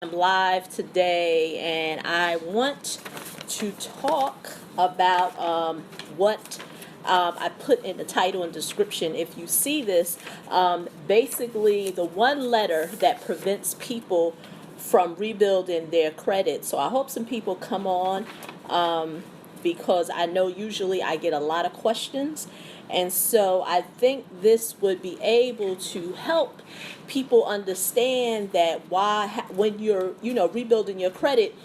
I'm live today, and I want to talk about what I put in the title and description. If you see this, basically the one letter that prevents people from rebuilding their credit. So I hope some people come on because I know usually I get a lot of questions. And so I think this would be able to help people understand that when you're, rebuilding your credit,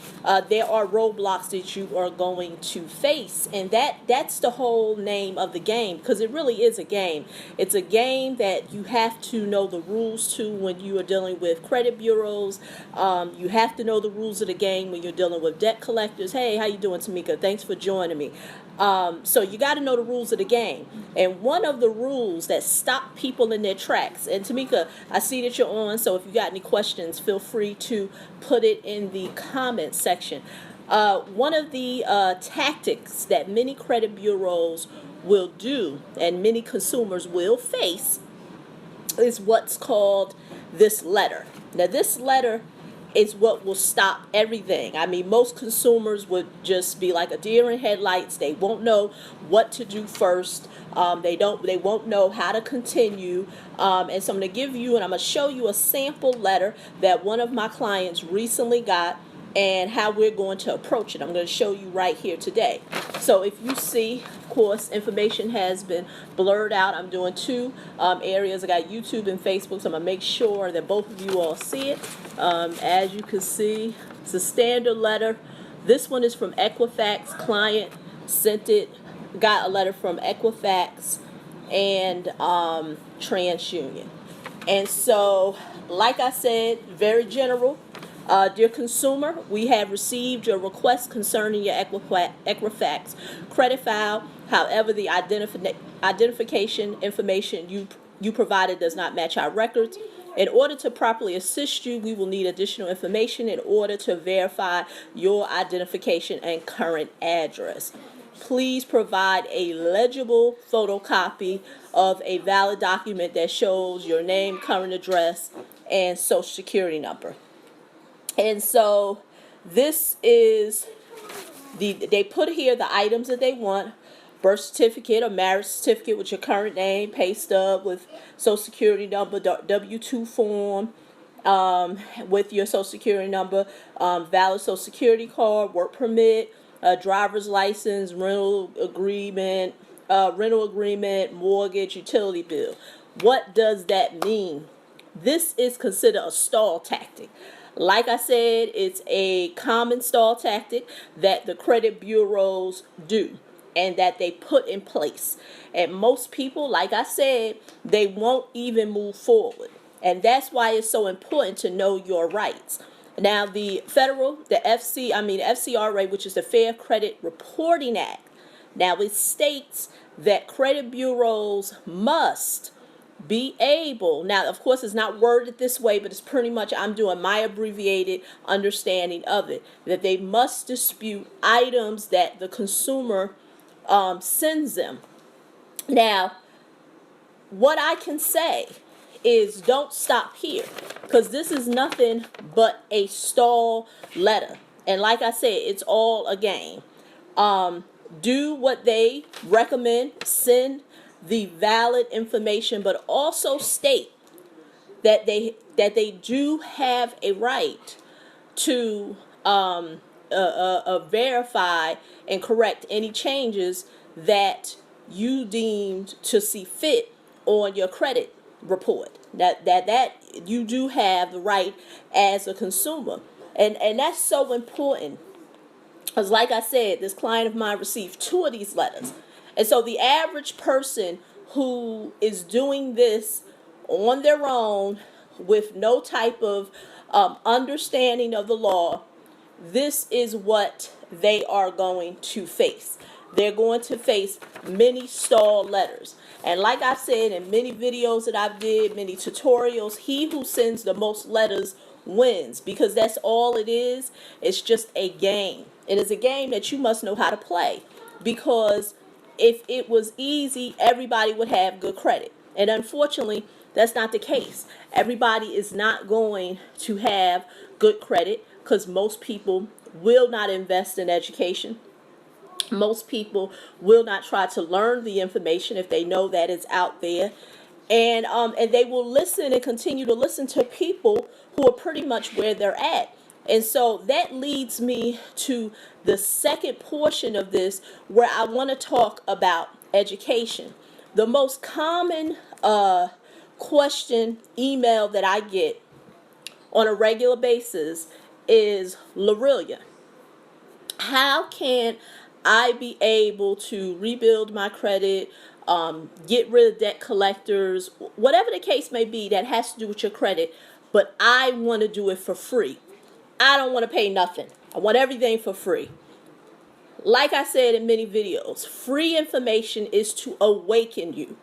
there are roadblocks that you are going to face, and that's the whole name of the game, because it really is a game. It's a game that you have to know the rules to when you are dealing with credit bureaus. You have to know the rules of the game when you're dealing with debt collectors. Hey, how you doing, Tamika? Thanks for joining me. So you got to know the rules of the game. And one of the rules that stop people in their tracks, and Tamika, I see that you're on, so if you got any questions, feel free to put it in the comments section. One of the tactics that many credit bureaus will do and many consumers will face is what's called this letter. Now, this letter is what will stop everything. I mean, most consumers would just be like a deer in headlights. They won't know what to do first. They won't know how to continue. And so I'm going to give you, and I'm going to show you a sample letter that one of my clients recently got, and how we're going to approach it. I'm going to show you right here today. So if you see, of course, information has been blurred out. I'm doing two areas. I got YouTube and Facebook, so I'm going to make sure that both of you all see it. As you can see, it's a standard letter. This one is from Equifax. Client sent it, got a letter from Equifax and TransUnion. And so, like I said, very general. Dear consumer, we have received your request concerning your Equifax credit file. However, the identification information you provided does not match our records. In order to properly assist you, we will need additional information in order to verify your identification and current address. Please provide a legible photocopy of a valid document that shows your name, current address, and social security number. And so this is they put here the items that they want: birth certificate or marriage certificate with your current name, pay stub with social security number, W-2 form with your social security number, valid social security card, work permit, driver's license, rental agreement, mortgage, utility bill. What does that mean? This is considered a stall tactic. Like I said, it's a common stall tactic that the credit bureaus do and that they put in place. And most people, like I said, they won't even move forward. And that's why it's so important to know your rights. Now, the FCRA, which is the Fair Credit Reporting Act, now it states that credit bureaus must be able, now of course it's not worded this way, but it's pretty much, I'm doing my abbreviated understanding of it, that they must dispute items that the consumer sends them. Now, what I can say is don't stop here, because this is nothing but a stall letter. And like I said, it's all a game. Do what they recommend, send the valid information, but also state that they do have a right to verify and correct any changes that you deemed to see fit on your credit report. That you do have the right as a consumer, and that's so important. Because like I said, this client of mine received two of these letters. And so the average person who is doing this on their own with no type of understanding of the law, this is what they are going to face. They're going to face many stall letters. And like I said in many videos that I've did, many tutorials, he who sends the most letters wins, because that's all it is. It's just a game. It is a game that you must know how to play, because if it was easy, everybody would have good credit. And unfortunately, That's not the case. Everybody is not going to have good credit because most people will not invest in education. Most people will not try to learn the information if they know that it's out there. And they will listen and continue to listen to people who are pretty much where they're at. And so that leads me to the second portion of this, where I want to talk about education. The most common question email that I get on a regular basis is, Lorelia, how can I be able to rebuild my credit, get rid of debt collectors, whatever the case may be that has to do with your credit, but I want to do it for free. I don't want to pay nothing. I want everything for free. Like I said in many videos, free information is to awaken you.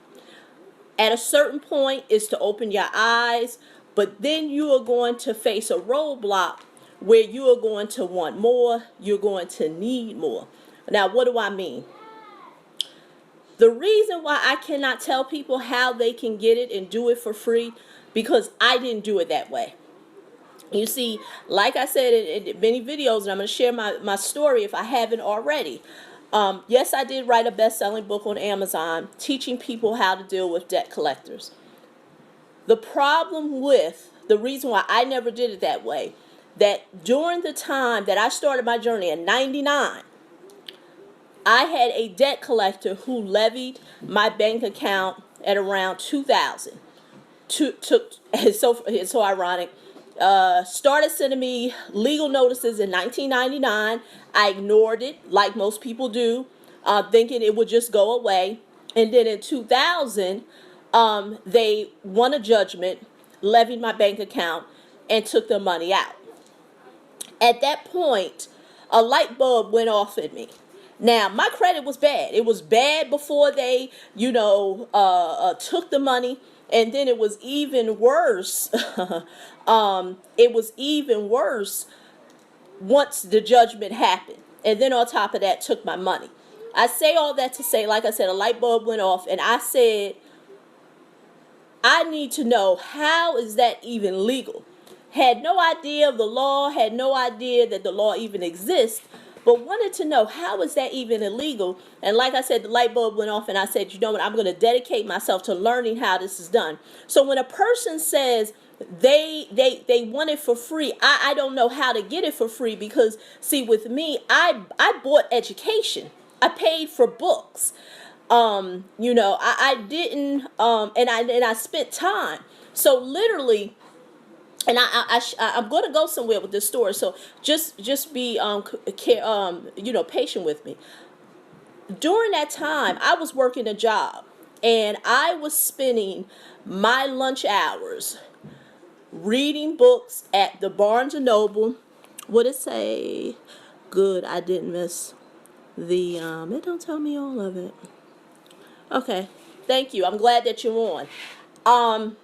At a certain point, is to open your eyes, but then you are going to face a roadblock where you are going to want more, you're going to need more. Now, what do I mean? The reason why I cannot tell people how they can get it and do it for free, because I didn't do it that way. You see, like I said in many videos, and I'm going to share my story if I haven't already. Yes, I did write a best-selling book on Amazon teaching people how to deal with debt collectors. The problem with the reason why I never did it that way, that during the time that I started my journey in 99, I had a debt collector who levied my bank account at around 2000. It's so ironic. Started sending me legal notices in 1999. I ignored it, like most people do, thinking it would just go away. And then in 2000, they won a judgment, levied my bank account, and took the money out. At that point, a light bulb went off in me. Now, my credit was bad. It was bad before they, took the money. And then it was even worse. It was even worse once the judgment happened. And then on top of that, took my money. I say all that to say, like I said, a light bulb went off. And I said, I need to know, how is that even legal? Had no idea of the law, had no idea that the law even exists, but wanted to know, how is that even illegal? And like I said, the light bulb went off, and I said, you know what, I'm going to dedicate myself to learning how this is done. So when a person says they want it for free, I don't know how to get it for free, because see, with me, I bought education. I paid for books. I didn't, and I spent time. So literally, and I'm going to go somewhere with this story. So just be patient with me. During that time, I was working a job, and I was spending my lunch hours reading books at the Barnes and Noble. What it say? Good, I didn't miss the. It don't tell me all of it. Okay, thank you. I'm glad that you're on.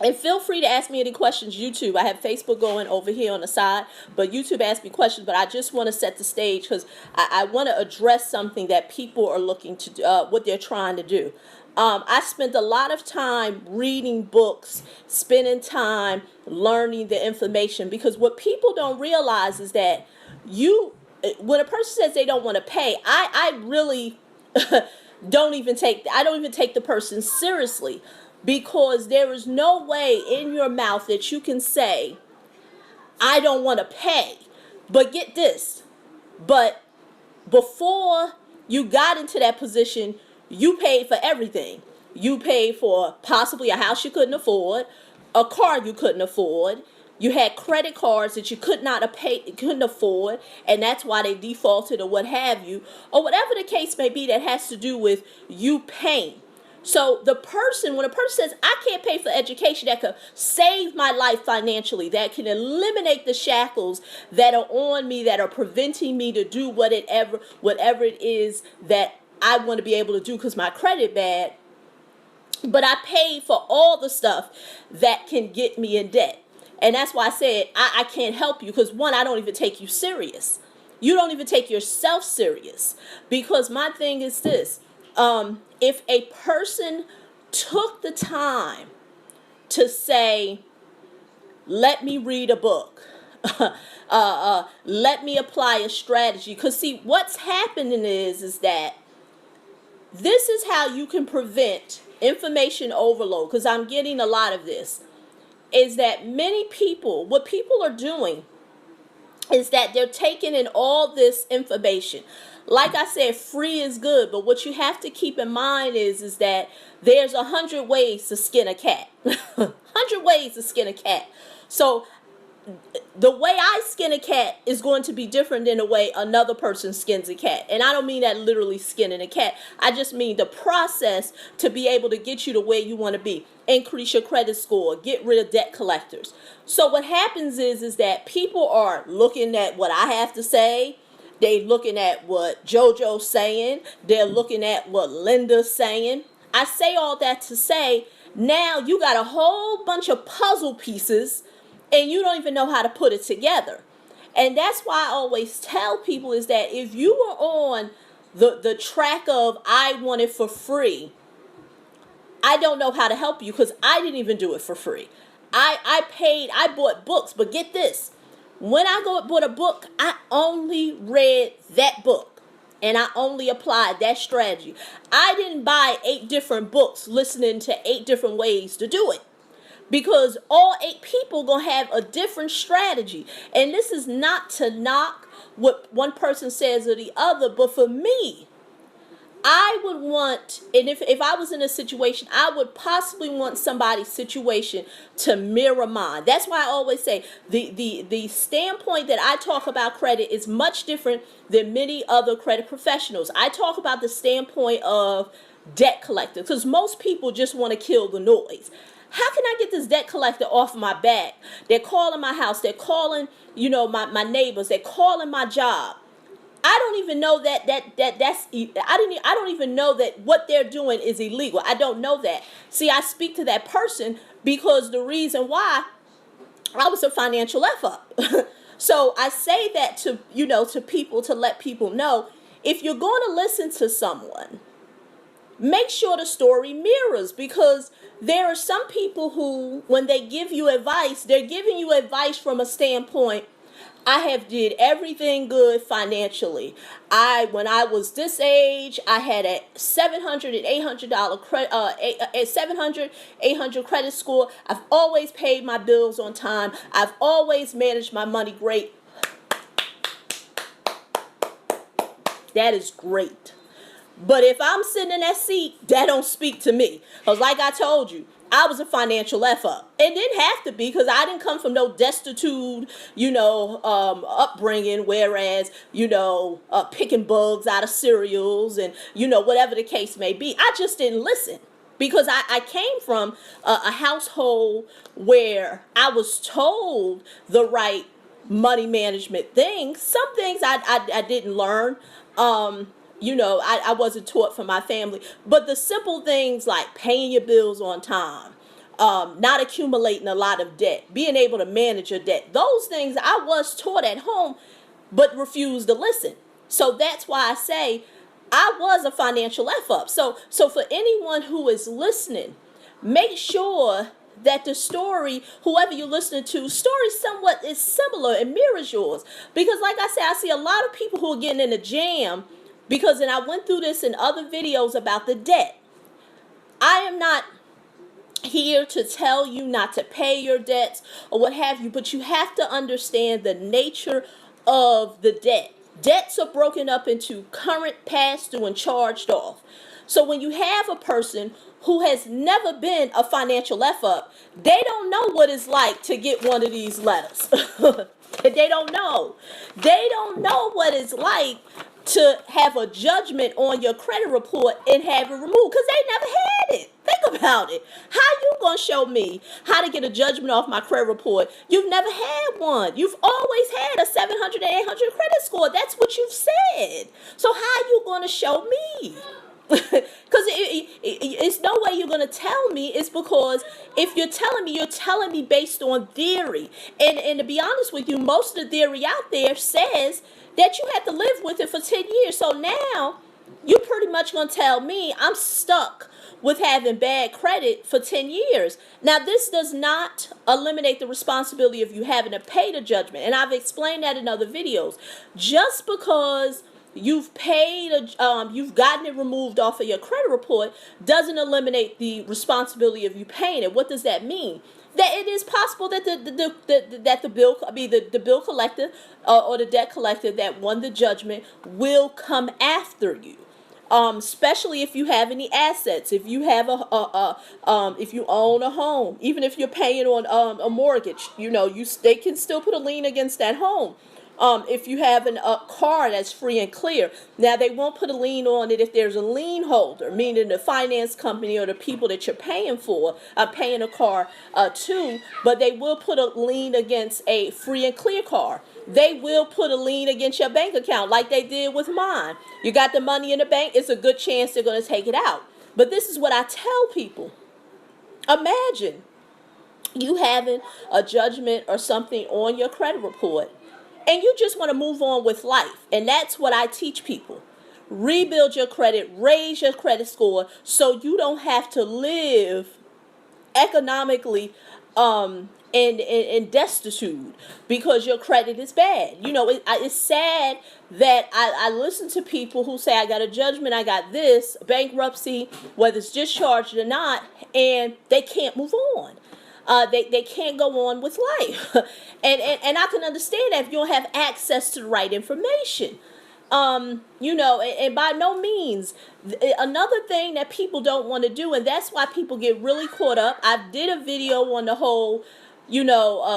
And feel free to ask me any questions, YouTube. I have Facebook going over here on the side, but YouTube asks me questions. But I just want to set the stage, because I want to address something that people are looking to do, what they're trying to do. I spent a lot of time reading books, spending time learning the information, because what people don't realize is that when a person says they don't want to pay, I really don't even take the person seriously. Because there is no way in your mouth that you can say, I don't want to pay. But get this. But before you got into that position, you paid for everything. You paid for possibly a house you couldn't afford, a car you couldn't afford. You had credit cards that you couldn't afford, and that's why they defaulted or what have you. Or whatever the case may be that has to do with you paying. So when a person says, I can't pay for education that could save my life financially, that can eliminate the shackles that are on me, that are preventing me to do whatever it is that I want to be able to do because my credit bad, but I paid for all the stuff that can get me in debt. And that's why I said, I can't help you, because one, I don't even take you serious. You don't even take yourself serious, because my thing is this. If a person took the time to say, let me read a book. Let me apply a strategy. Because see, what's happening is that this is how you can prevent information overload. Because I'm getting a lot of this. Is that many people, what people are doing is that they're taking in all this information. Like I said, free is good, but what you have to keep in mind is that there's 100 ways to skin a cat. 100 ways to skin a cat. So the way I skin a cat is going to be different than the way another person skins a cat. And I don't mean that literally skinning a cat. I just mean the process to be able to get you to where you want to be. Increase your credit score, get rid of debt collectors. So what happens is that people are looking at what I have to say. They're looking at what JoJo's saying. They're looking at what Linda's saying. I say all that to say, now you got a whole bunch of puzzle pieces and you don't even know how to put it together. And that's why I always tell people is that if you were on the track of I want it for free, I don't know how to help you because I didn't even do it for free. I bought books, but get this. When I bought a book, I only read that book and I only applied that strategy. I didn't buy 8 different books listening to 8 different ways to do it. Because all 8 people going to have a different strategy. And this is not to knock what one person says or the other. But for me, I would want, and if I was in a situation, I would possibly want somebody's situation to mirror mine. That's why I always say the standpoint that I talk about credit is much different than many other credit professionals. I talk about the standpoint of debt collector because most people just want to kill the noise. How can I get this debt collector off my back? They're calling my house. They're calling, my neighbors. They're calling my job. I don't even know I don't even know that what they're doing is illegal. I don't know that. See, I speak to that person because the reason why I was a financial F-up. So I say that to people to let people know, if you're going to listen to someone, make sure the story mirrors, because there are some people who, when they give you advice, they're giving you advice from a standpoint, I have did everything good financially. When I was this age, I had a $700 and $800 $800 credit score. I've always paid my bills on time. I've always managed my money great. That is great. But if I'm sitting in that seat, that don't speak to me. Because like I told you, I was a financial F-up. It didn't have to be because I didn't come from no destitute, upbringing, whereas, picking bugs out of cereals and, whatever the case may be. I just didn't listen because I came from a household where I was told the right money management things. Some things I didn't learn. I wasn't taught from my family, but the simple things like paying your bills on time, not accumulating a lot of debt, being able to manage your debt, those things I was taught at home, but refused to listen. So that's why I say I was a financial F-up. So for anyone who is listening, make sure that the story, whoever you're listening to, story somewhat is similar and mirrors yours. Because like I said, I see a lot of people who are getting in a jam. Because, and I went through this in other videos about the debt. I am not here to tell you not to pay your debts or what have you, but you have to understand the nature of the debt. Debts are broken up into current, past due, and charged off. So when you have a person who has never been a financial F-up, they don't know what it's like to get one of these letters. They don't know. They don't know what it's like to have a judgment on your credit report and have it removed because they never had it. Think about it. How you going to show me how to get a judgment off my credit report? You've never had one. You've always had a 700 and 800 credit score. That's what you've said. So how you going to show me? Because it's no way you're going to tell me. It's because if you're telling me based on theory. And to be honest with you, most of the theory out there says that you have to live with it for 10 years. So now you pretty much going to tell me I'm stuck with having bad credit for 10 years. Now, this does not eliminate the responsibility of you having to pay the judgment. And I've explained that in other videos. Just because you've paid, you've gotten it removed off of your credit report doesn't eliminate the responsibility of you paying it. What does that mean? That it is possible that the bill collector or the debt collector that won the judgment will come after you. Especially if you have any assets, if you have if you own a home, even if you're paying on a mortgage, they can still put a lien against that home. If you have a car that's free and clear, now they won't put a lien on it if there's a lien holder, meaning the finance company or the people that you're paying for, paying a car to, but they will put a lien against a free and clear car. They will put a lien against your bank account like they did with mine. You got the money in the bank, it's a good chance they're going to take it out. But this is what I tell people. Imagine you having a judgment or something on your credit report, and you just want to move on with life. And that's what I teach people. Rebuild your credit, raise your credit score so you don't have to live economically in destitute because your credit is bad. It's sad that I listen to people who say, I got a judgment, I got this, bankruptcy, whether it's discharged or not, and they can't move on. They can't go on with life. and I can understand that if you don't have access to the right information. And by no means, another thing that people don't want to do, and that's why people get really caught up. I did a video on the whole,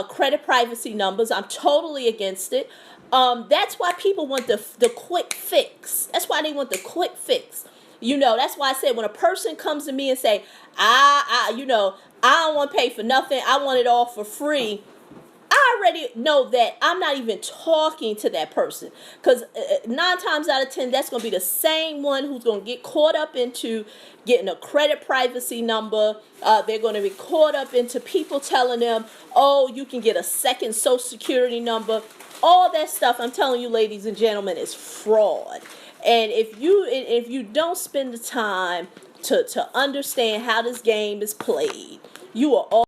credit privacy numbers. I'm totally against it. That's why people want the quick fix. That's why they want the quick fix. That's why I said when a person comes to me and say, I don't want to pay for nothing, I want it all for free, I already know that I'm not even talking to that person, because 9 times out of 10, that's going to be the same one who's going to get caught up into getting a credit privacy number. They're going to be caught up into people telling them, oh, you can get a second social security number. All that stuff, I'm telling you, ladies and gentlemen, is fraud. And if you don't spend the time to understand how this game is played, you are all